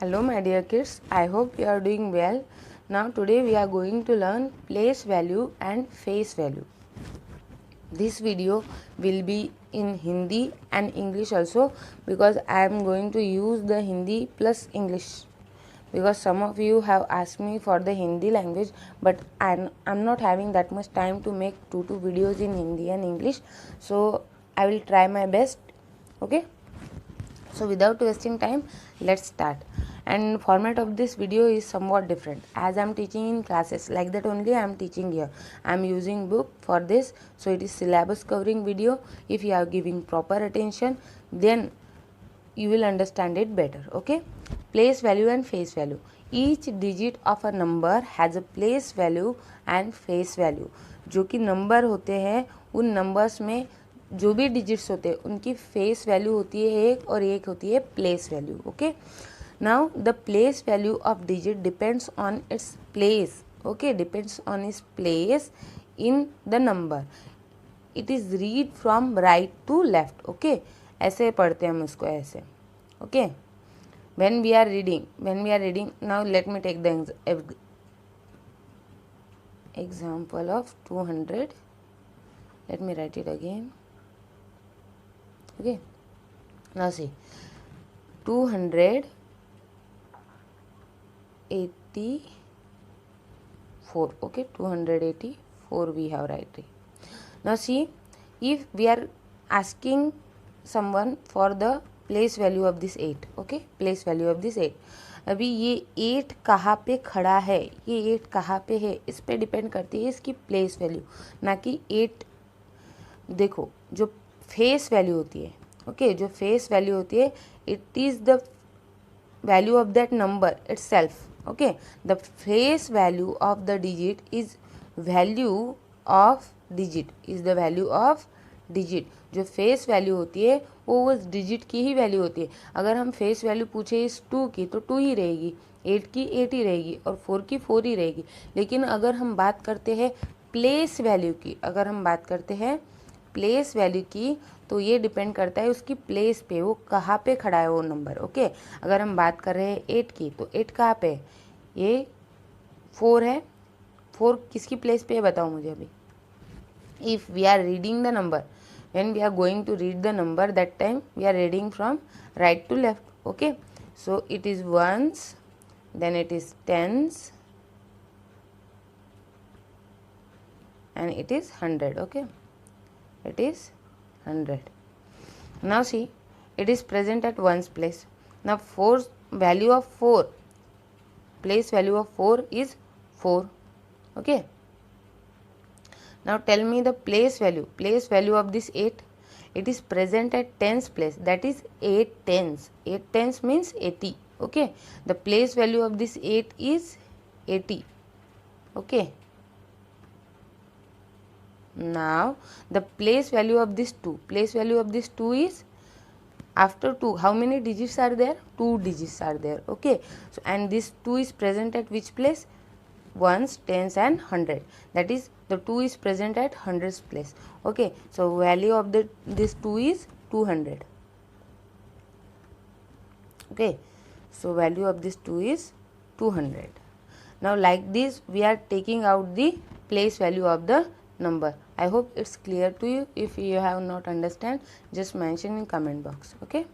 Hello my dear kids, I hope you are doing well. Now today we are going to learn place value and face value. This video will be in Hindi and English also because I am going to use the Hindi plus English because some of you have asked me for the Hindi language, but I'm not having that much time to make two videos in Hindi and English, so I will try my best. Okay, so without wasting time, let's start. And format of this video is somewhat different. As I'm teaching in classes like that only I'm teaching here. I'm using book for this, so it is syllabus covering video. If you are giving proper attention, then you will understand it better. Okay, place value and face value. Each digit of a number has a place value and face value. जो कि number होते हैं उन numbers में जो भी digits होते हैं उनकी फेस वैल्यू होती है एक और एक होती है place value. Okay, now the place value of digit depends on its place. Okay, depends on its place in the number. It is read from right to left. Okay, ऐसे पढ़ते हैं हम उसको ऐसे. Okay, when we are reading, now let me take the example of 200. Let me write it again. Okay, now see, 284. Okay, 284 we have written. Now see, if we are asking someone for the place value of this 8. Okay, place value of this 8. अभी ये 8 कहाँ पे खड़ा है, ये 8 कहाँ पे है, इस पे डिपेंड करती है इसकी प्लेस वैल्यू, ना कि 8. देखो जो फेस वैल्यू होती है, ओके, जो फेस वैल्यू होती है, it is the value of that number itself. Okay, the face value of the digit is value of digit, is the value of digit. जो फेस वैल्यू होती है वो उस डिजिट की ही वैल्यू होती है. अगर हम फेस वैल्यू पूछे इस 2 की तो 2 ही रहेगी, 8 की 8 ही रहेगी और 4 की 4 ही रहेगी. लेकिन अगर हम बात करते हैं प्लेस वैल्यू की, अगर हम बात करते हैं प्लेस वैल्यू की, तो ये डिपेंड करता है उसकी प्लेस पे, वो कहाँ पे खड़ा है वो नंबर. ओके, अगर हम बात कर रहे हैं 8 की, तो 8 कहाँ पे है, ये 4 है. 4 किसकी प्लेस पे है बताओ मुझे अभी. If we are reading the number, when we are going to read the number, that time we are reading from right to left. Okay, so it is ones, then it is tens, and it is 100. Okay, it is 100. Now see, it is present at ones place. Now 4 value of 4, place value of 4 is 4. Okay, now tell me the place value of this 8. It is present at tens place, that is 8 tens. 8 tens means 80. Okay, the place value of this 8 is 80. Okay, now the place value of this 2, place value of this 2 is, after 2 how many digits are there, 2 digits are there. Okay, so and this 2 is present at which place, ones, tens and 100, that is the 2 is present at hundreds place. Okay, so value of this 2 is 200. Okay, so value of this 2 is 200. Now like this we are taking out the place value of the number. I hope it's clear to you. If you have not understand, just mention in comment box. Okay,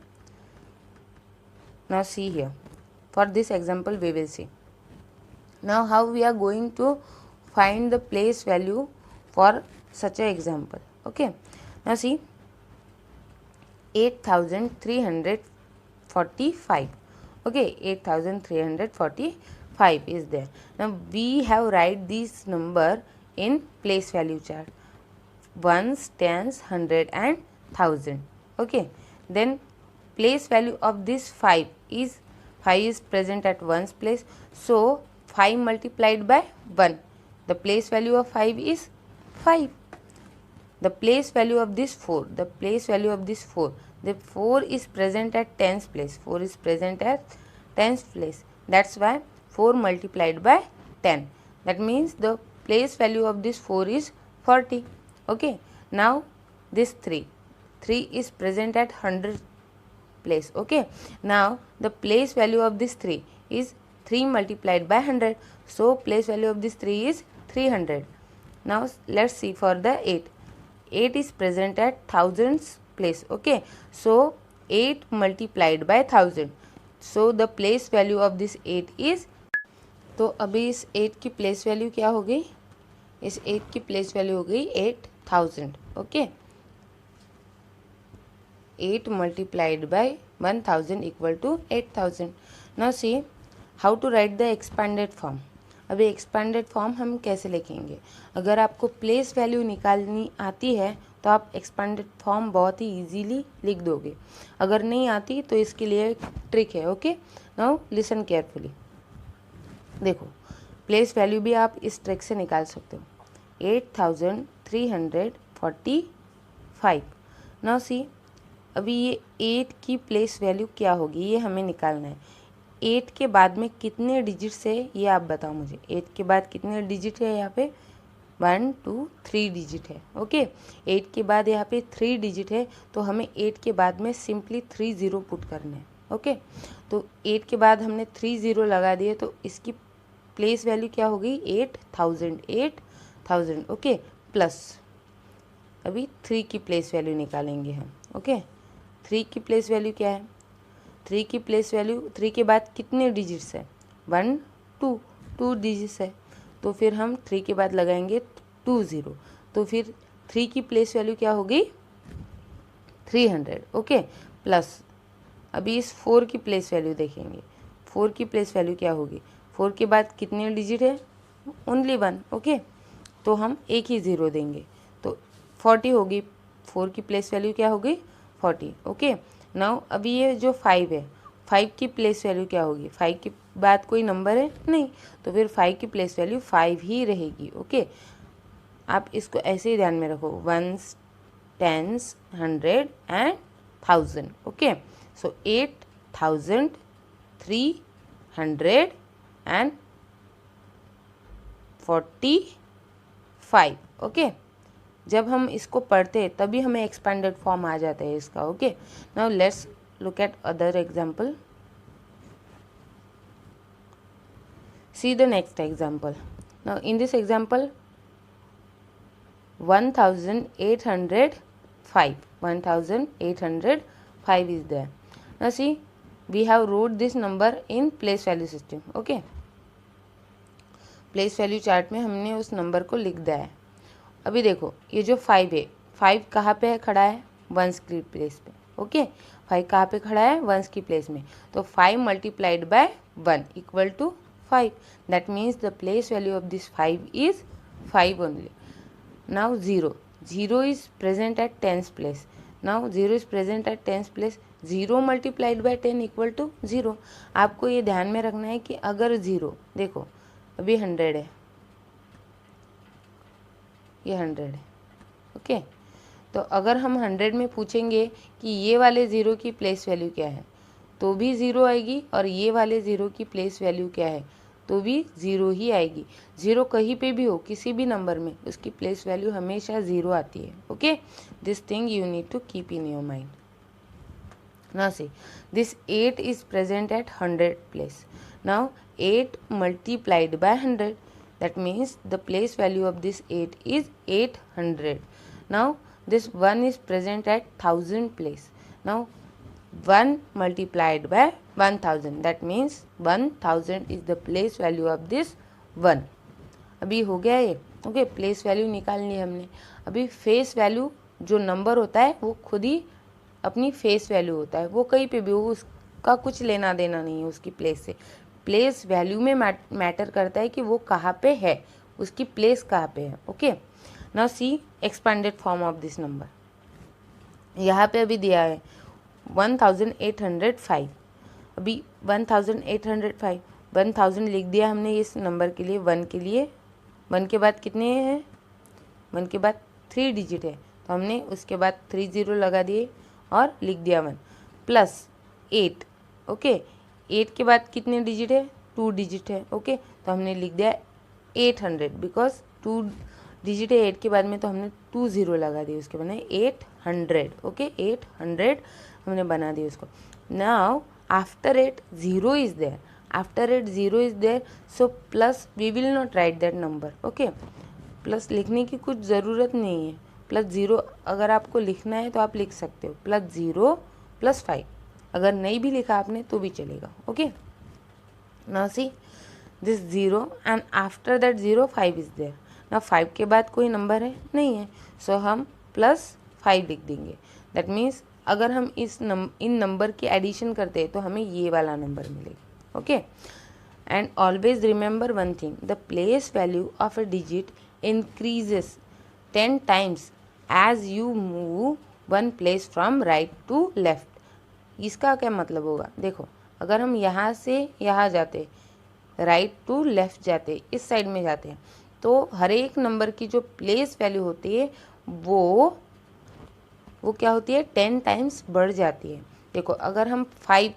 now see here, for this example we will see now how we are going to find the place value for such a example. Okay, now see, 8345. Okay, 8345 is there. Now we have write this number in place value chart, ones, tens, 100 and 1000. Okay, then place value of this 5 is present at ones place, so 5 multiplied by 1, the place value of 5 is 5. The place value of this 4, the place value of this 4, the 4 is present at tens place, 4 is present at tens place, that's why 4 multiplied by 10, that means the place value of this 4 is 40. Okay, now this 3 is present at 100 place. Okay, now the place value of this 3 is 3 multiplied by 100. So place value of this 3 is 300. Now let's see for the 8. 8 is present at thousands place. Okay, so 8 multiplied by 1000. So the place value of this 8 is, तो अभी इस 8 की place value क्या हो गई, इस 8 की place value हो गई 8000. Okay, 8 multiplied by 1000 equal to 8000. Now see how to write the expanded form. अभी एक्सपेंडेड फॉर्म हम कैसे लिखेंगे. अगर आपको प्लेस वैल्यू निकालनी आती है तो आप एक्सपेंडेड फॉर्म बहुत ही इजीली लिख दोगे. अगर नहीं आती तो इसके लिए एक ट्रिक है. Okay, now listen carefully. देखो, प्लेस वैल्यू भी आप इस ट्रिक से निकाल सकते हो. 8345. नाउ सी, अभी ये 8 की प्लेस वैल्यू क्या होगी ये हमें निकालना है. 8 के बाद में कितने डिजिट्स है ये आप बताओ मुझे. 8 के बाद कितने डिजिट है यहाँ पे, 1 2 3 डिजिट है. ओके, 8 के बाद यहाँ पे 3 डिजिट है, तो हमें 8 के बाद में सिंपली 3 0 पुट करना है. ओके, तो 8 के बाद हमने 3 0 लगा दिए, तो इसकी प्लेस वैल्यू क्या हो गई, 8000. ओके, प्लस अभी 3 की प्लेस वैल्यू निकालेंगे हम. ओके, 3 की प्लेस वैल्यू क्या है, 3 की प्लेस वैल्यू, 3 के बाद कितने डिजिट्स है, 1 2 डिजिट्स है, तो फिर हम 3 के बाद लगाएंगे 2 0, तो फिर 3 की प्लेस वैल्यू क्या होगी, 300. ओके, प्लस अभी इस 4 की प्लेस वैल्यू देखेंगे. 4 की प्लेस वैल्यू क्या होगी, 4 के बाद कितने डिजिट है, ओनली 1. ओके, तो हम एक ही 0 देंगे, तो 40 होगी. 4 की प्लेस वैल्यू क्या होगी, 40. ओके, नाउ अभी ये जो 5 है, 5 की प्लेस वैल्यू क्या होगी, 5 के बाद कोई नंबर है नहीं, तो फिर 5 की प्लेस वैल्यू 5 ही रहेगी. ओके, आप इसको ऐसे ही ध्यान में रखो, 1s 10s 100 and 1000. Okay, so 8345. Okay, जब हम इसको पढ़ते हैं तभी हमें एक्सपेंडेड फॉर्म आ जाता है इसका. Okay, now let's look at other example. See the next example. Now in this example 1805 is there. Now see, we have wrote this number in place value system. Okay, place value chart में हमने उस number को लिख दिया है. अभी देखो, ये जो 5 है, 5 कहाँ पे खड़ा है, 1s की प्लेस पे. ओके, 5 कहाँ पे खड़ा है, 1s की प्लेस में, तो 5 multiplied by 1 equal to 5. That means the place value of this 5 is 5 only. Now 0 is present at 10s place. Now 0 is present at 10s place. 0 multiplied by 10 equal to 0. आपको ये ध्यान में रखना है कि अगर 0, देखो अभी 100 है, ये 100 है. ओके, तो अगर हम 100 में पूछेंगे कि ये वाले 0 की प्लेस वैल्यू क्या है, तो भी 0 आएगी, और ये वाले 0 की प्लेस वैल्यू क्या है, तो भी 0 ही आएगी. 0 कहीं पे भी हो, किसी भी नंबर में, उसकी प्लेस वैल्यू हमेशा 0 आती है. Okay, this thing you need to keep in your mind. Now see, this 8 is present at 100 place. Now 8 multiplied by 100, that means the place value of this 8 is 800. Now this 1 is present at 1000 place. Now 1 multiplied by 1000, that means 1000 is the place value of this 1. अभी हो गया ये. Okay, place value निकालनी है हमने. अभी face value जो number होता है वो खुद ही अपनी फेस वैल्यू होता है, वो कहीं पे भी हो, उसका कुछ लेना देना नहीं है उसकी प्लेस से. प्लेस वैल्यू में मैटर करता है कि वो कहाँ पे है, उसकी प्लेस कहाँ पे है. Okay, now C expanded form of this number. यहाँ पे अभी दिया है 1805. अभी 1805, 1000 लिख दिया हमने इस नंबर के लिए. 1 के लिए, 1 के बाद कितने हैं, 1 के बाद 3 डिजिट है, तो हमने उसके बाद 3 0 लगा दिए और लिख दिया 1, प्लस 8. ओके, 8 के बाद कितने डिजिट है, 2 डिजिट है. ओके, तो हमने लिख दिया 800, बिकॉज 2 डिजिट है 8 के बाद में, तो हमने 2 0 लगा दिए, उसके बाद 800. ओके, 800 हमने बना दिया उसको. Now after it 0 is there. After it 0 is there, so plus we will not write that number. Okay, plus लिखने की कुछ ज़रूरत नहीं है. प्लस ज़ीरो अगर आपको लिखना है तो आप लिख सकते हो, +0 + 5. अगर नहीं भी लिखा आपने तो भी चलेगा. Okay, now see this 0 and after that 0 5 is there. ना 5 के बाद कोई नंबर है नहीं है, सो हम +5 लिख देंगे. दैट मीन्स अगर हम इन नंबर की एडिशन करते हैं तो हमें ये वाला नंबर मिलेगा. Okay, and always remember one thing, the place value of a digit increases 10 times as you move one place from right to left. इसका क्या मतलब होगा? देखो, अगर हम यहाँ से यहाँ जाते, राइट टू लेफ्ट जाते, इस साइड में जाते हैं, तो हर एक नंबर की जो प्लेस वैल्यू होती है वो क्या होती है? 10 टाइम्स बढ़ जाती है. देखो, अगर हम 5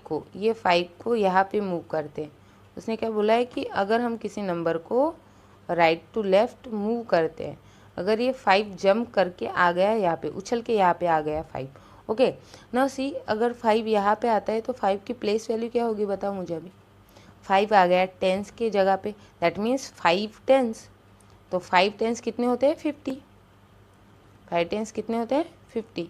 को यहाँ पे मूव करते हैं, उसने क्या बोला है कि अगर हम किसी नंबर को राइट टू लेफ्ट मूव करते हैं, अगर ये 5 जंप करके आ गया यहाँ पे, उछल के यहाँ पे आ गया 5. ओके, नाउ सी अगर 5 यहाँ पे आता है तो 5 की प्लेस वैल्यू क्या होगी बताओ मुझे. अभी 5 आ गया टेंस के जगह पे, दैट मीन्स 5 टेंस. तो 5 टेंस कितने होते हैं? 50. 5 टेंस कितने होते हैं? 50.